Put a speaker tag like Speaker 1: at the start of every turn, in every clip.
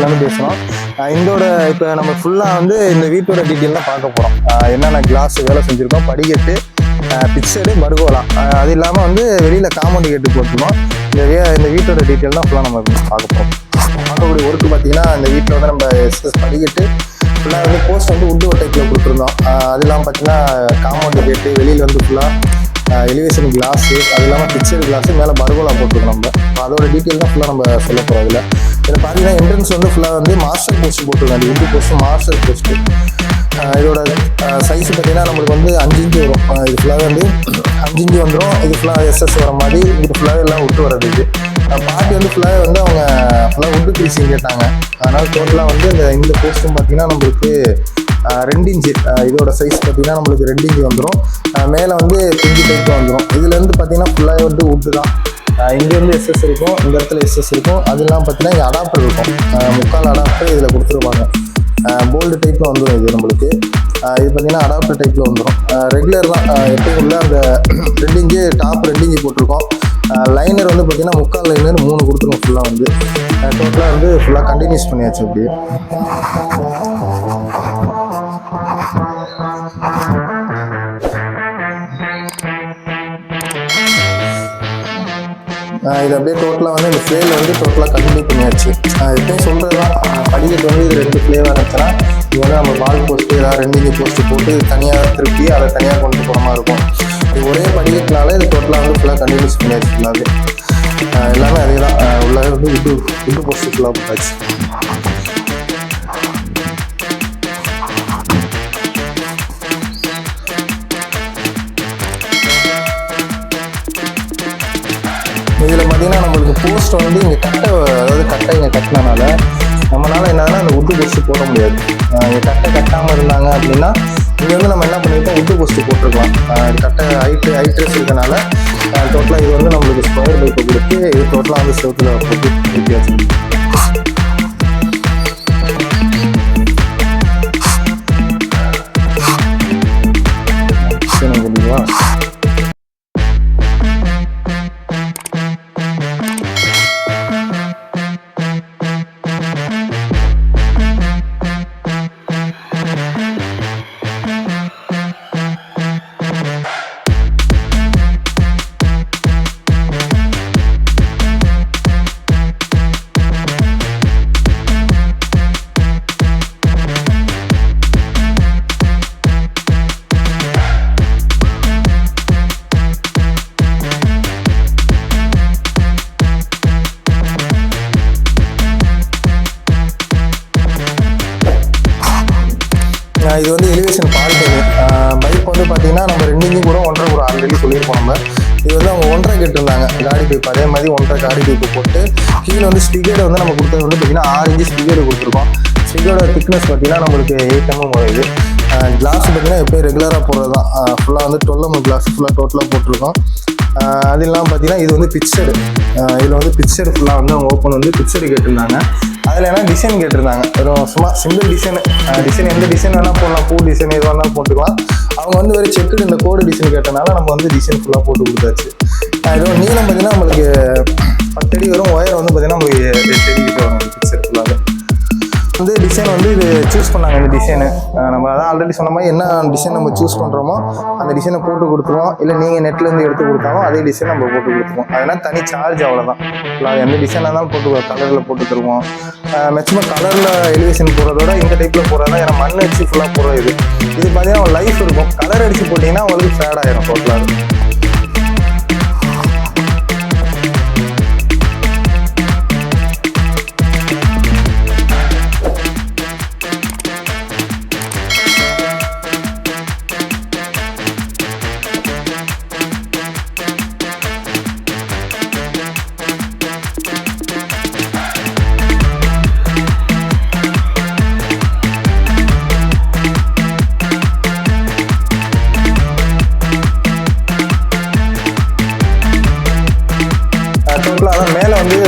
Speaker 1: வீட்டில் பேசுகிறோம். இதோட இப்போ நம்ம ஃபுல்லாக இந்த வீட்டோட டீட்டெயில் தான் பார்க்க போகிறோம். என்னென்ன கிளாஸ் வேலை செஞ்சுருக்கோம், படிக்கட்டு, பிக்சடு, மருகோலா, அது இல்லாமல் வெளியில் காம்பவுண்ட் கேட்டு போட்டுருக்கோம். இந்த வீட்டோட டீட்டெயில் தான் ஃபுல்லாக நம்ம பார்க்க போகிறோம். பார்க்கக்கூடிய ஒர்க்கு பார்த்தீங்கன்னா இந்த வீட்டில் நம்ம படிக்கட்டு ஃபுல்லாக போஸ்ட் உட்டு டைப்பில் கொடுத்துருந்தோம். அது இல்லாமல் பார்த்தீங்கன்னா காம்பவுண்ட் கேட்டு, வெளியில் ஃபுல்லாக எலிவேஷன் கிளாஸு, அது இல்லாமல் பிக்சர் கிளாஸு, மேலே பர்கோலா போட்டிருக்கோம். நம்ம அதோட டீட்டெயில் தான் ஃபுல்லாக நம்ம சொல்ல போகிறோம். இதில் பார்த்தீங்கன்னா என்ட்ரன்ஸ் ஃபுல்லாக மாஸ்டர் போஸ்ட் போட்டிருக்கோம். அது உண்டு போஸ்ட்டு, மாஸ்டர் போஸ்ட்டு. இதோட சைஸ் பார்த்தீங்கன்னா நம்மளுக்கு 5 இன்ச்சு வரும். இது ஃபுல்லாக 5 இன்ச்சு வந்துடும். இது ஃபுல்லாக எஸ்எஸ் வர மாதிரி இது ஃபுல்லாக எல்லாம் விட்டு வர்றது. இது பார்ட்டி ஃபுல்லாக அவங்க ஃபுல்லாக உட்டு பீஸிங் கேட்டாங்க. அதனால் டோட்டலாக இந்த போஸ்ட்டும் பார்த்தீங்கன்னா நம்மளுக்கு 2 இன்ச்சு. இதோட சைஸ் பார்த்தீங்கன்னா நம்மளுக்கு 2 இன்ச்சு வந்துடும். மேலே பிஞ்சு டைப் வந்துடும். இதுலேருந்து பார்த்தீங்கன்னா ஃபுல்லாக உட்டு தான். இங்கே எஸ்எஸ் இருக்கும், இந்த இடத்துல எஸ்எஸ் இருக்கும். அது இல்லாமல் பார்த்தீங்கன்னா இங்கே அடாப்டர் இருக்கும். முக்கால் அடாப்டர் இதில் கொடுத்துருப்பாங்க. போல்டு டைப்பில் வந்துடும். இது நம்மளுக்கு இது பார்த்தீங்கன்னா அடாப்டர் டைப்பில் வந்துடும். ரெகுலர் தான் எப்பயும் உள்ள அந்த 2 இன்ச்சு டாப் 2 இன்ச்சு போட்டிருக்கோம். லைனர் பார்த்தீங்கன்னா முக்கால் லைனர் 3 கொடுத்துருக்கோம். ஃபுல்லாக டோட்டலாக ஃபுல்லாக கண்டினியூஸ் பண்ணியாச்சு. அப்படியே இது அப்படியே டோட்டலாக இந்த ஃப்ளேவில் டோட்டலாக கண்டினியூ பண்ணியாச்சு. எப்பயும் சொல்கிறது தான், படிக்கட்டு இது 2 ஃப்ளேவாக இருந்துச்சுன்னா இது நம்ம வால் போஸ்ட்டு ஏதாவது 2 இன்ச்சு போஸ்ட்டு போட்டு தனியாக திருப்பி அதை தனியாக கொண்டு போகிற மாதிரி இருக்கும். இது ஒரே படிக்கட்டுனால இது டோட்டலாக ஃபுல்லாக கண்டினியூஸ் பண்ணியாச்சு. ஃபுல்லாகவே எல்லாமே அதே தான். உள்ளே விட்டு போஸ்ட்டு ஃபுல்லாக போட்டாச்சு. இதில் பார்த்தீங்கன்னா நம்மளுக்கு போஸ்ட் இங்கே கட்டை இங்கே கட்டினால நம்மளால் என்னன்னா அந்த உட்டு போஸ்ட்டு போட முடியாது. இங்கே கட்டை கட்டாமல் இருந்தாங்க அப்படின்னா இங்கே நம்ம என்ன பண்ணியிருக்கோம், உட்டு போஸ்ட்டு போட்டிருக்கலாம். கட்டை ஹைட்ரஸ் இருக்கனால டோட்டலாக இது நம்மளுக்கு ஸ்கொயர் பைப்பை கொடுத்து இது டோட்டலாக செவத்தில் போட்டு ஊற்றியாச்சு. சரிங்களா? இது எலிவேஷன் பால்ட். பைப் பார்த்தீங்கன்னா நம்ம 2 இன்ச்சு கூட 1.5 கூட ஆல்ரெடி சொல்லியிருப்போம். நம்ம இது அவங்க 1.5 கேட்டிருந்தாங்க காடி பைப். அதே மாதிரி 1.5 காடி பைப்பு போட்டு கீழே ஸ்பிகேடு நம்ம கொடுத்தது பார்த்தீங்கன்னா 6 இன்ச்சு ஸ்பிகேடு கொடுத்துருக்கோம். ஸ்பிகேடோட திக்னஸ் பார்த்தீங்கன்னா நம்மளுக்கு 8 mm வருது. கிளாஸ் பார்த்தீங்கன்னா எப்போயும் ரெகுலராக போடுறது தான். ஃபுல்லாக 12 mm கிளாஸ் ஃபுல்லாக டோட்டலாக போட்டிருக்கோம். அது இல்லாமல் பார்த்தீங்கன்னா இது பிக்சடு. இதில் பிக்சடு ஃபுல்லாக அவங்க ஓப்பன் பிக்சடு கேட்டிருந்தாங்க. அதில் என்ன டிசைன் கேட்டிருந்தாங்க. வெறும் சும்மா சிம்பிள் டிசைன் எந்த டிசைன் வேணால் போடலாம். பூ டிசைன் எது வேணாலும் போட்டுக்கலாம். அவங்க வெறும் செக்குடு இந்த கோடு டிசைன் கேட்டனால நம்ம டிசைன் ஃபுல்லாக போட்டு கொடுத்தாச்சு. இதோட நீளம் பார்த்தீங்கன்னா நம்மளுக்கு 10 அடி வரும். ஒயர் பார்த்தீங்கன்னா நம்மளுக்கு 8 அடி கிட்ட வரும். பிக்சர் ஃபுல்லாக டிசைன் இது சூஸ் பண்ணாங்க. இந்த டிசைனு நம்ம அதான் ஆல்ரெடி சொன்ன மாதிரி என்ன டிசைன் நம்ம சூஸ் பண்ணுறோமோ அந்த டிசைனை போட்டு கொடுத்துருவோம். இல்லை நீங்கள் நெட்லேருந்து எடுத்து கொடுத்தாலும் அதே டிசைன் நம்ம போட்டு கொடுத்துருவோம். அதனால் தனி சார்ஜ் அவ்வளோதான். எந்த டிசைனாக இருந்தாலும் போட்டு கலரில் போட்டு தருவோம். மேக்ஸிமம் கலரில் எலிவேஷன் போடுறதோட இந்த டைப்பில் போடுறதா ஏன்னா மண் அடிச்சு ஃபுல்லாக போடுறது. இது பார்த்தீங்கன்னா லைஃப் இருக்கும். கலர் அடித்து போட்டிங்கன்னா உங்களுக்கு ஃபேட் ஆகிடும் டோட்டலாக.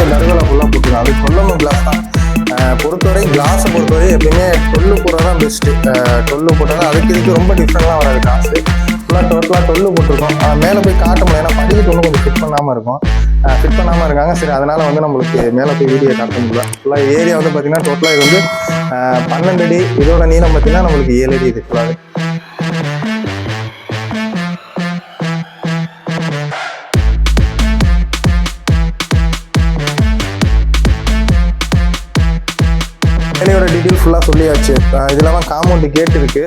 Speaker 1: பர்கோலா ஃபுல்லாக போட்டுருக்கோம். அது 12 mm கிளாஸ் தான். பொறுத்தவரை கிளாஸை பொறுத்தவரை எப்பயுமே 12 போடுறது தான் பெஸ்ட்டு. 12 போட்டால் அதுக்கு இதுக்கு ரொம்ப டிஃப்ரெண்ட்லாம் வராது காசு. ஃபுல்லாக டோட்டலாக டொல்லு போட்டிருக்கோம். மேலே போய் காட்ட முடியும், ஏன்னா படிக்கட்டு ஒன்றும் கொஞ்சம் ஃபிட் பண்ணாமல் இருக்கும். ஃபிட் பண்ணாமல் இருக்காங்க. சரி, அதனால வந்து நம்மளுக்கு மேலே போய் வீடியோ காட்ட முடியல. ஃபுல்லாக ஏரியா வந்து பார்த்தீங்கன்னா டோட்டலாக இது வந்து 12 அடி, இதோட நீளம் பார்த்தீங்கன்னா நம்மளுக்கு 7 அடி இது ஃபுல்லாக. வேலையோட டீட்டெயில் ஃபுல்லாக சொல்லியாச்சு. இது இல்லாமல் காம்பவுண்டு கேட் இருக்குது.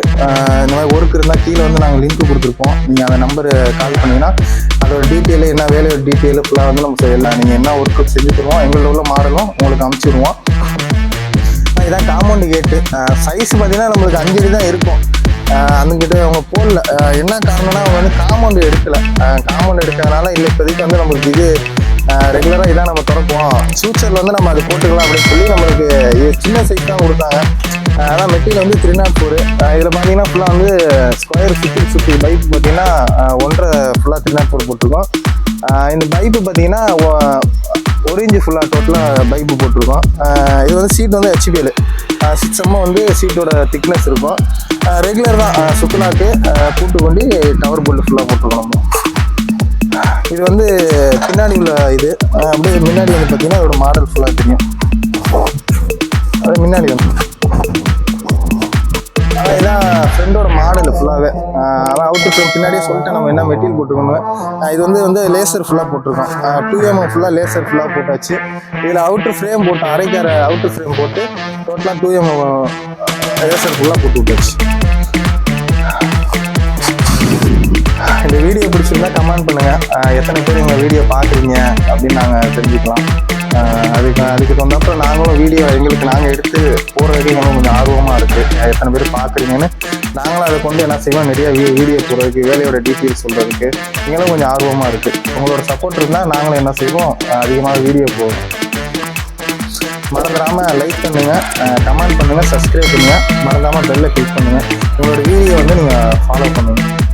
Speaker 1: இந்த மாதிரி ஒர்க் இருந்தால் கீழே வந்து நாங்கள் லிங்க் கொடுத்துருப்போம். நீங்கள் அந்த நம்பரு கால் பண்ணிங்கன்னா அதோட டீட்டெயில் என்ன வேலையோட டீட்டெயில் ஃபுல்லாக வந்து நம்ம செய்யலாம். நீங்கள் என்ன ஒர்க்கு செஞ்சு தருவோம், எங்களோட உள்ள மாடலும் உங்களுக்கு அனுப்பிச்சிடுவோம். இதுதான் காம்பவுண்டு கேட்டு. சைஸ் பார்த்தீங்கன்னா நம்மளுக்கு 5 அடி தான் இருக்கும். அந்தங்கிட்ட அவங்க போடல. என்ன காரணம்னா அவங்க வந்து காம்பவுண்டு எடுக்கலை. காம்பவுண்டு எடுக்கிறதுனால இல்லை இப்போதைக்கு வந்து நம்மளுக்கு இது ரெகுலராக இதான் நம்ம திறப்போம், ஃபியூச்சரில் வந்து நம்ம அது போட்டுக்கலாம் அப்படின்னு சொல்லி நம்மளுக்கு சின்ன சைஸ் தான் கொடுத்தாங்க. அதான் மெட்டீரியல் வந்து 304. இதில் பார்த்தீங்கன்னா ஃபுல்லாக வந்து ஸ்கொயர் சுற்றி பைப் பார்த்தீங்கன்னா 1.5 ஃபுல்லாக 304 போட்டிருக்கோம். இந்த பைப்பு பார்த்தீங்கன்னா 1 இன்ச்சு ஃபுல்லாக டோட்டலாக பைப்பு போட்டிருக்கோம். இது வந்து சீட் வந்து HPL 6 வந்து சீட்டோட திக்னஸ் இருக்கும். ரெகுலர் தான் சுக்குனாக்கு கூட்டு கொண்டு டவர் போல்டு ஃபுல்லாக போட்டிருக்கோம் நம்ம. இது வந்து பின்னாடி உள்ள இது அப்படியே முன்னாடி வந்து பார்த்தீங்கன்னா அதோட மாடல் ஃபுல்லாக தெரியும். அது முன்னாடி வந்து இதான் ஃப்ரெண்டோட மாடல் ஃபுல்லாகவே. அதான் அவுட்டர் ஃப்ரேம் பின்னாடியே சொல்லிட்டு நம்ம என்ன மெட்டீரியல் போட்டுக்கணும். இது வந்து லேசர் ஃபுல்லாக போட்டிருக்கோம். 2mm ஃபுல்லாக லேசர் ஃபுல்லாக போட்டாச்சு. இதில் அவுட்டர் ஃப்ரேம் போட்டு அரைக்கார அவுட்டர் ஃப்ரேம் போட்டு டோட்டலாக 2mm லேசர் ஃபுல்லாக போட்டு விட்டாச்சு. இந்த வீடியோ பிடிச்சிருந்தா கமெண்ட் பண்ணுங்கள். எத்தனை பேர் எங்கள் வீடியோ பார்க்குறீங்க அப்படின்னு நாங்கள் தெரிஞ்சுக்கலாம். அதுக்கு தகுந்தப்பறம் நாங்களும் வீடியோ நாங்கள் எடுத்து போடுறதுக்கு எங்களுக்கு கொஞ்சம் ஆர்வமாக இருக்குது. எத்தனை பேர் பார்க்குறீங்கன்னு நாங்களும் அதை கொண்டு என்ன செய்வோம், நிறைய வீடியோ போடுறதுக்கு, வேலையோட டீட்டெயில்ஸ் சொல்கிறதுக்கு எங்களும் கொஞ்சம் ஆர்வமாக இருக்குது. உங்களோட சப்போர்ட் இருந்தால் நாங்களும் என்ன செய்வோம், அதிகமாக வீடியோ போடுவோம். மறந்துடாமல் லைக் பண்ணுங்கள், கமெண்ட் பண்ணுங்கள், சப்ஸ்கிரைப் பண்ணுங்கள், மறந்துடாமல் பெல்லை கிளிக் பண்ணுங்கள். உங்களோட வீடியோ வந்து நீங்கள் ஃபாலோ பண்ணுங்கள்.